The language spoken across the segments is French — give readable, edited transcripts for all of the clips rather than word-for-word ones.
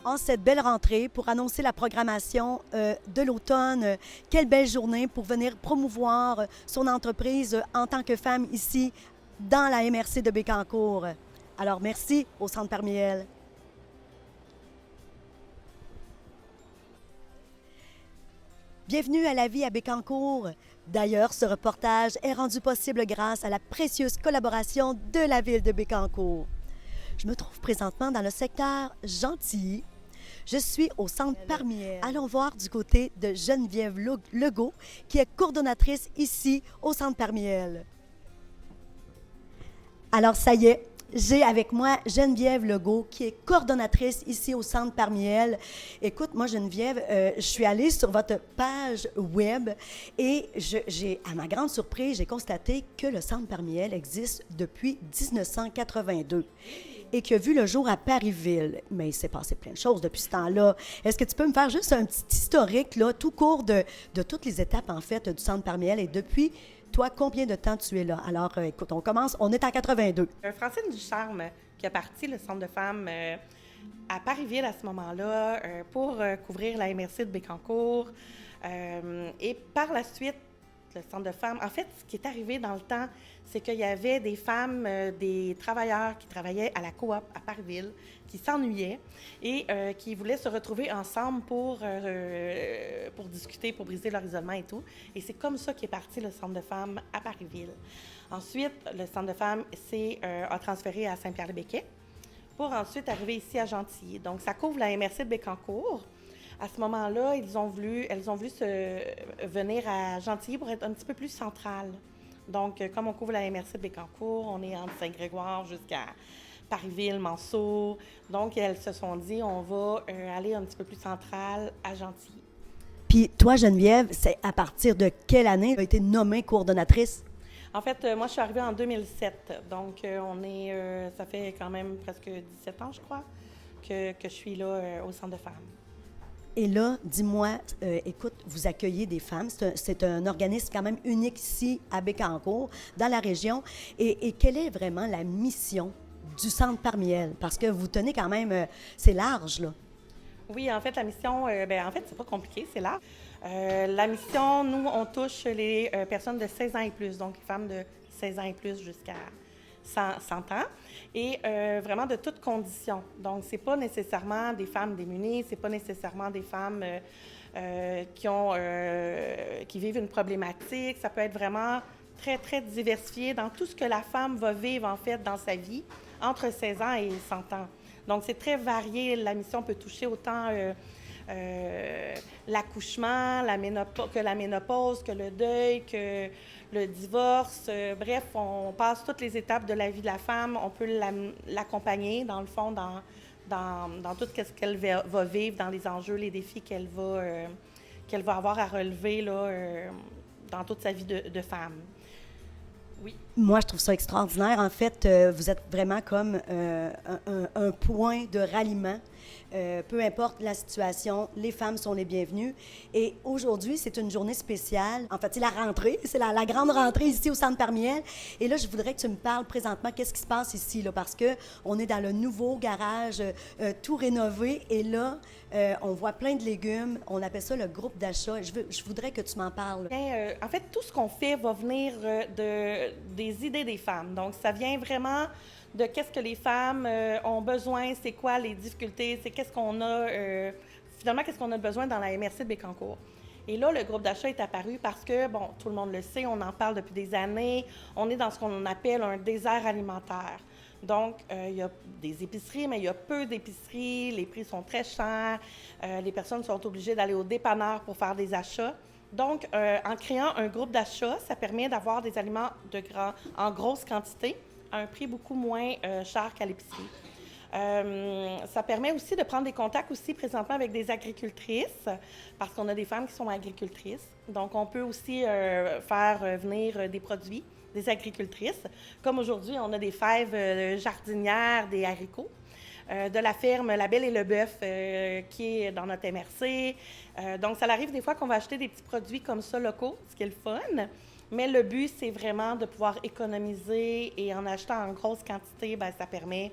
en cette belle rentrée pour annoncer la programmation de l'automne. Quelle belle journée pour venir promouvoir son entreprise en tant que femme ici dans la MRC de Bécancour. Alors, merci au Centre Parmiel. Bienvenue à la vie à Bécancour. D'ailleurs, ce reportage est rendu possible grâce à la précieuse collaboration de la ville de Bécancour. Je me trouve présentement dans le secteur Gentilly. Je suis au Centre Parmiel. Allons voir du côté de Geneviève Legault, qui est coordonnatrice ici au Centre Parmiel. Alors, ça y est, j'ai avec moi Geneviève Legault, qui est coordonnatrice ici au Centre Parmiel. Écoute, moi, Geneviève, je suis allée sur votre page web et à ma grande surprise, j'ai constaté que le Centre Parmiel existe depuis 1982 et qui a vu le jour à Parisville. Mais il s'est passé plein de choses depuis ce temps-là. Est-ce que tu peux me faire juste un petit historique, là, tout court de toutes les étapes, en fait, du Centre Parmiel et depuis... Toi, combien de temps tu es là? Alors, écoute, on commence, on est en 82. Francine Ducharme, qui a parti le Centre de femmes à Parisville à ce moment-là pour couvrir la MRC de Bécancour. Et par la suite, le Centre de femmes, en fait, ce qui est arrivé dans le temps, c'est qu'il y avait des femmes, des travailleurs qui travaillaient à la coop à Parisville, qui s'ennuyaient et qui voulaient se retrouver ensemble pour discuter, pour briser leur isolement et tout. Et c'est comme ça qu'est parti le Centre de femmes à Parisville. Ensuite, le Centre de femmes a transféré à Saint-Pierre-le-Béquet pour ensuite arriver ici à Gentilly. Donc, ça couvre la MRC de Bécancour. À ce moment-là, elles ont voulu venir à Gentilly pour être un petit peu plus centrale. Donc, comme on couvre la MRC de Bécancour, on est entre Saint-Grégoire jusqu'à Parisville, Manceau. Donc, elles se sont dit, on va aller un petit peu plus centrale à Gentilly. Puis toi, Geneviève, c'est à partir de quelle année tu as été nommée coordonnatrice? En fait, moi, je suis arrivée en 2007. Donc, ça fait quand même presque 17 ans, je crois, que je suis là au Centre de femmes. Et là, dis-moi, écoute, vous accueillez des femmes. C'est un organisme quand même unique ici à Bécancour, dans la région. Et quelle est vraiment la mission du Centre Parmiel? Parce que vous tenez quand même, c'est large, là. Oui, en fait, la mission, c'est pas compliqué, c'est large. La mission, nous, on touche les personnes de 16 ans et plus, donc les femmes de 16 ans et plus jusqu'à 100 ans, et vraiment de toutes conditions. Donc, c'est pas nécessairement des femmes démunies, c'est pas nécessairement des femmes qui vivent une problématique. Ça peut être vraiment très, très diversifié dans tout ce que la femme va vivre, en fait, dans sa vie, entre 16 ans et 100 ans. Donc, c'est très varié. La mission peut toucher autant l'accouchement, la ménopause, que le deuil, que le divorce. Bref, on passe toutes les étapes de la vie de la femme. On peut l'accompagner, dans le fond, dans tout ce qu'elle va vivre, dans les enjeux, les défis qu'elle va avoir à relever là, dans toute sa vie de femme. Oui. Moi, je trouve ça extraordinaire. En fait, vous êtes vraiment comme un point de ralliement. Peu importe la situation, les femmes sont les bienvenues. Et aujourd'hui, c'est une journée spéciale. En fait, c'est la rentrée. C'est la grande rentrée ici au Centre Parmiel. Et là, je voudrais que tu me parles présentement qu'est-ce qui se passe ici, là, parce qu'on est dans le nouveau garage tout rénové. Et là, on voit plein de légumes. On appelle ça le groupe d'achat. Je voudrais que tu m'en parles. Bien, en fait, tout ce qu'on fait va venir des idées des femmes. Donc, ça vient vraiment de qu'est-ce que les femmes ont besoin, c'est quoi les difficultés, c'est qu'est-ce qu'on a, finalement, qu'est-ce qu'on a besoin dans la MRC de Bécancour. Et là, le groupe d'achat est apparu parce que, bon, tout le monde le sait, on en parle depuis des années, on est dans ce qu'on appelle un désert alimentaire. Donc, il y a des épiceries, mais il y a peu d'épiceries, les prix sont très chers, les personnes sont obligées d'aller au dépanneur pour faire des achats. Donc, en créant un groupe d'achat, ça permet d'avoir des aliments en grosse quantité, à un prix beaucoup moins cher qu'à l'épicerie. Ça permet aussi de prendre des contacts aussi présentement avec des agricultrices, parce qu'on a des femmes qui sont agricultrices. Donc, on peut aussi faire venir des produits des agricultrices. Comme aujourd'hui, on a des fèves jardinières, des haricots. De la ferme La Belle et le Bœuf qui est dans notre MRC. Donc, ça arrive des fois qu'on va acheter des petits produits comme ça locaux, ce qui est le fun. Mais le but, c'est vraiment de pouvoir économiser et en achetant en grosse quantité, bien, ça permet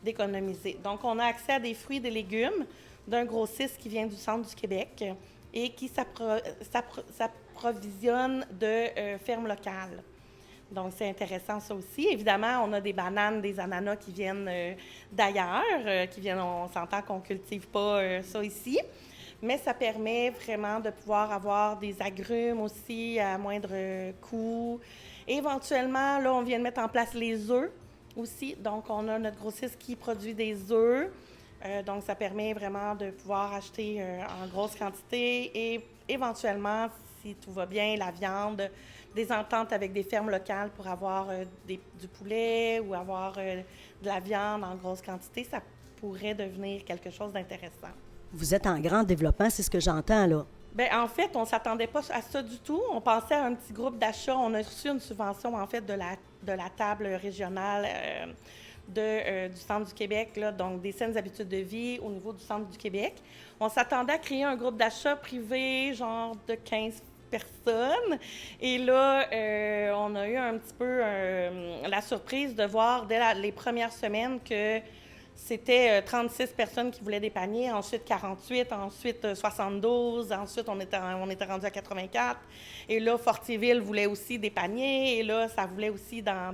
d'économiser. Donc, on a accès à des fruits et des légumes d'un grossiste qui vient du centre du Québec et qui s'approvisionne de fermes locales. Donc, c'est intéressant, ça aussi. Évidemment, on a des bananes, des ananas qui viennent d'ailleurs, on s'entend qu'on ne cultive pas ça ici, mais ça permet vraiment de pouvoir avoir des agrumes aussi à moindre coût. Éventuellement, là, on vient de mettre en place les œufs aussi. Donc, on a notre grossiste qui produit des œufs. Donc, ça permet vraiment de pouvoir acheter en grosse quantité et éventuellement, si tout va bien, la viande, des ententes avec des fermes locales pour avoir du poulet ou avoir de la viande en grosse quantité, ça pourrait devenir quelque chose d'intéressant. Vous êtes en grand développement, c'est ce que j'entends, là. Bien, en fait, on ne s'attendait pas à ça du tout. On pensait à un petit groupe d'achat. On a reçu une subvention, en fait, de la table régionale du Centre du Québec, là, donc des saines habitudes de vie au niveau du Centre du Québec. On s'attendait à créer un groupe d'achat privé, genre de 15 personnes. Et là, on a eu un petit peu la surprise de voir dès les premières semaines que c'était 36 personnes qui voulaient des paniers, ensuite 48, ensuite 72, ensuite on était rendu à 84. Et là, Fortierville voulait aussi des paniers, et là, ça voulait aussi dans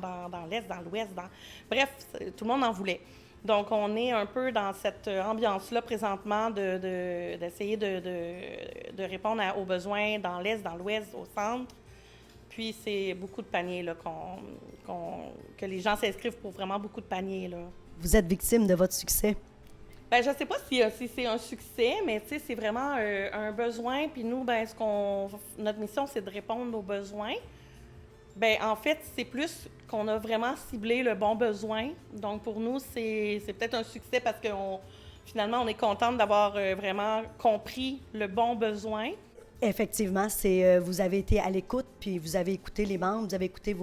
l'Est, dans l'Ouest. Bref, tout le monde en voulait. Donc, on est un peu dans cette ambiance-là présentement d'essayer de répondre aux besoins dans l'Est, dans l'Ouest, au centre. Puis, c'est beaucoup de paniers là, que les gens s'inscrivent pour vraiment beaucoup de paniers, là. Vous êtes victime de votre succès? Bien, je ne sais pas si c'est un succès, mais tu sais, c'est vraiment un besoin. Puis nous, ben, notre mission, c'est de répondre aux besoins. Bien, en fait, c'est plus qu'on a vraiment ciblé le bon besoin. Donc, pour nous, c'est peut-être un succès parce que finalement, on est contente d'avoir vraiment compris le bon besoin. Effectivement, vous avez été à l'écoute, puis vous avez écouté les membres, vous avez écouté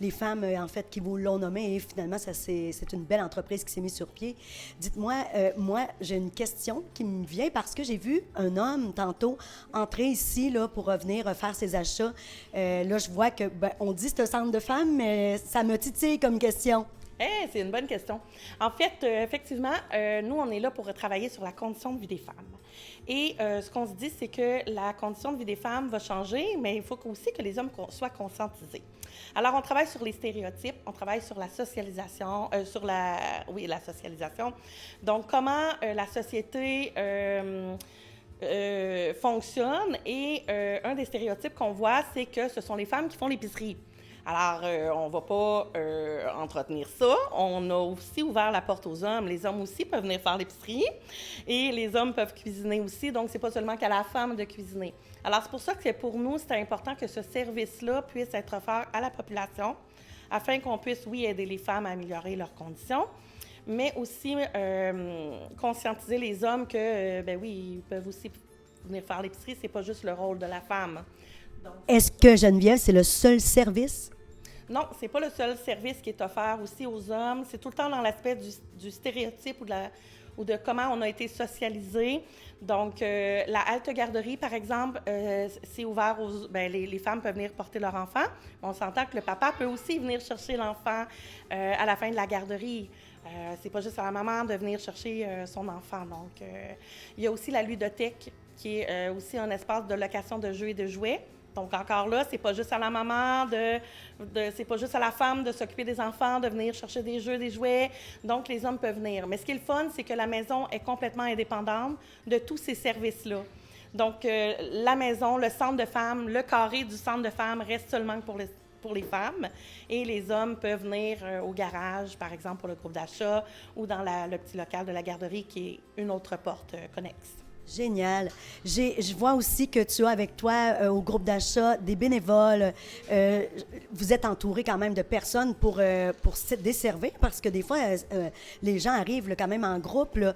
les femmes, en fait, qui vous l'ont nommé, et finalement, c'est une belle entreprise qui s'est mise sur pied. Dites-moi, moi, j'ai une question qui me vient parce que j'ai vu un homme, tantôt, entrer ici, là, pour revenir faire ses achats. Là, je vois que, on dit c'est un centre de femmes, mais ça me titille comme question. C'est une bonne question. En fait, effectivement, nous, on est là pour travailler sur la condition de vie des femmes. Et ce qu'on se dit, c'est que la condition de vie des femmes va changer, mais il faut aussi que les hommes soient conscientisés. Alors, on travaille sur les stéréotypes, on travaille sur la socialisation, la socialisation. Donc, comment la société fonctionne. Et un des stéréotypes qu'on voit, c'est que ce sont les femmes qui font l'épicerie. Alors, on ne va pas entretenir ça. On a aussi ouvert la porte aux hommes. Les hommes aussi peuvent venir faire l'épicerie et les hommes peuvent cuisiner aussi. Donc, ce n'est pas seulement qu'à la femme de cuisiner. Alors, c'est pour ça que pour nous, c'est important que ce service-là puisse être offert à la population afin qu'on puisse, oui, aider les femmes à améliorer leurs conditions, mais aussi conscientiser les hommes que, ben oui, ils peuvent aussi venir faire l'épicerie. Ce n'est pas juste le rôle de la femme. Donc, est-ce que Geneviève, c'est le seul service? Non, c'est pas le seul service qui est offert aussi aux hommes. C'est tout le temps dans l'aspect du stéréotype ou de comment on a été socialisé. Donc, la halte garderie, par exemple, c'est ouvert aux... les femmes peuvent venir porter leur enfant. On s'entend que le papa peut aussi venir chercher l'enfant à la fin de la garderie. C'est pas juste à la maman de venir chercher son enfant. Donc, il y a aussi la ludothèque, qui est aussi un espace de location de jeux et de jouets. Donc, encore là, c'est pas juste à la maman, c'est pas juste à la femme de s'occuper des enfants, de venir chercher des jeux, des jouets. Donc, les hommes peuvent venir. Mais ce qui est le fun, c'est que la maison est complètement indépendante de tous ces services-là. Donc, la maison, le centre de femmes, le carré du centre de femmes reste seulement pour les femmes. Et les hommes peuvent venir au garage, par exemple, pour le groupe d'achat, ou dans le petit local de la garderie, qui est une autre porte connexe. Génial. Je vois aussi que tu as avec toi au groupe d'achat des bénévoles. Vous êtes entouré quand même de personnes pour desservir parce que des fois, les gens arrivent là, quand même en groupe. Là.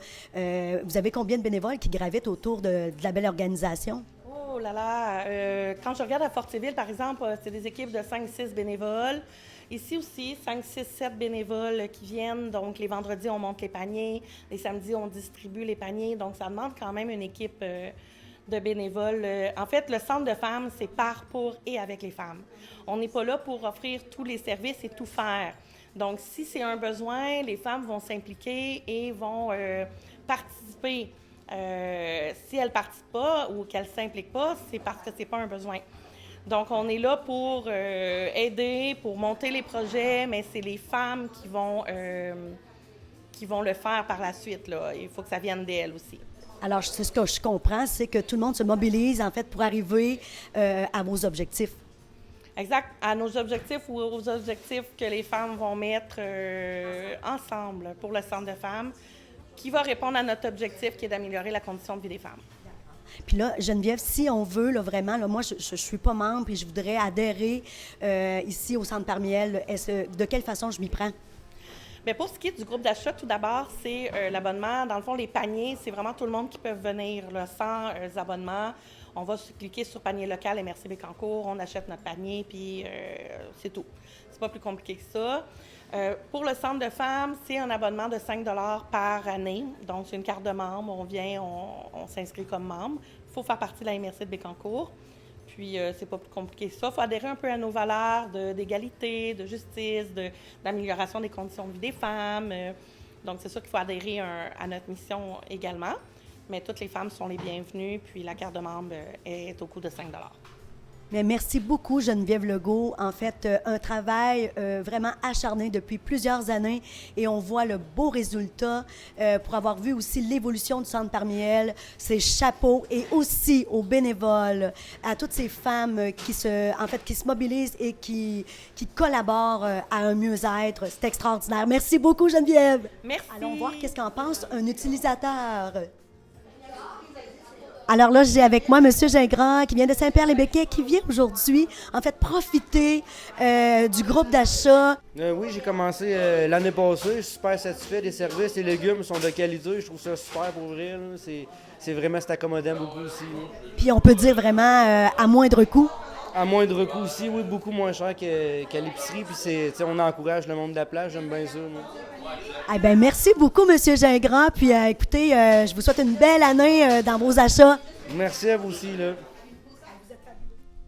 Vous avez combien de bénévoles qui gravitent autour de la belle organisation? Oh là là! Quand je regarde à Fortierville, par exemple, c'est des équipes de 5-6 bénévoles. Ici aussi, 5, 6, 7 bénévoles qui viennent. Donc, les vendredis, on monte les paniers. Les samedis, on distribue les paniers. Donc, ça demande quand même une équipe de bénévoles. En fait, le centre de femmes, c'est par, pour et avec les femmes. On n'est pas là pour offrir tous les services et tout faire. Donc, si c'est un besoin, les femmes vont s'impliquer et vont participer Si elle ne participe pas ou qu'elle ne s'implique pas, c'est parce que ce n'est pas un besoin. Donc, on est là pour aider, pour monter les projets, mais c'est les femmes qui vont le faire par la suite, là. Il faut que ça vienne d'elles aussi. Alors, c'est ce que je comprends, c'est que tout le monde se mobilise, en fait, pour arriver à vos objectifs. Exact. À nos objectifs ou aux objectifs que les femmes vont mettre ensemble pour le Centre de femmes, qui va répondre à notre objectif qui est d'améliorer la condition de vie des femmes. Puis là, Geneviève, si on veut, là, vraiment, là, moi, je ne suis pas membre et je voudrais adhérer ici au Centre Parmiel, de quelle façon je m'y prends? Bien, pour ce qui est du groupe d'achat, tout d'abord, c'est l'abonnement. Dans le fond, les paniers, c'est vraiment tout le monde qui peut venir, là, sans abonnement. On va cliquer sur panier local MRC Bécancour, on achète notre panier, puis c'est tout. C'est pas plus compliqué que ça. Pour le Centre de femmes, c'est un abonnement de 5 $ par année. Donc, c'est une carte de membre. On vient, on s'inscrit comme membre. Il faut faire partie de la MRC de Bécancour. Puis, c'est pas plus compliqué que ça. Il faut adhérer un peu à nos valeurs d'égalité, de justice, d'amélioration des conditions de vie des femmes. Donc, c'est sûr qu'il faut adhérer à notre mission également. Mais toutes les femmes sont les bienvenues. Puis, la carte de membre est au coût de 5 $. Mais merci beaucoup, Geneviève Legault. En fait, un travail vraiment acharné depuis plusieurs années et on voit le beau résultat pour avoir vu aussi l'évolution du Centre Parmiel, ses chapeaux et aussi aux bénévoles, à toutes ces femmes qui se mobilisent et qui collaborent à un mieux-être. C'est extraordinaire. Merci beaucoup, Geneviève. Merci. Allons voir qu'est-ce qu'en pense un utilisateur. Alors là, j'ai avec moi M. Gingras, qui vient de Saint-Pierre-les-Béquets, qui vient aujourd'hui, en fait, profiter du groupe d'achat. Oui, j'ai commencé l'année passée. Je suis super satisfait des services. Les légumes sont de qualité. Je trouve ça super pour vrai. Là. C'est vraiment accommodant beaucoup aussi. Là. Puis on peut dire vraiment à moindre coût. À moindre coût aussi, oui, beaucoup moins cher qu'à l'épicerie. Puis on encourage le monde de la plage. J'aime bien ça. Moi. Eh bien, merci beaucoup, M. Gingras. Puis écoutez, je vous souhaite une belle année dans vos achats. Merci à vous aussi. Là.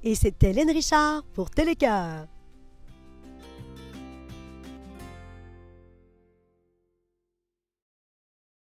Et c'était Hélène Richard pour Télécœur.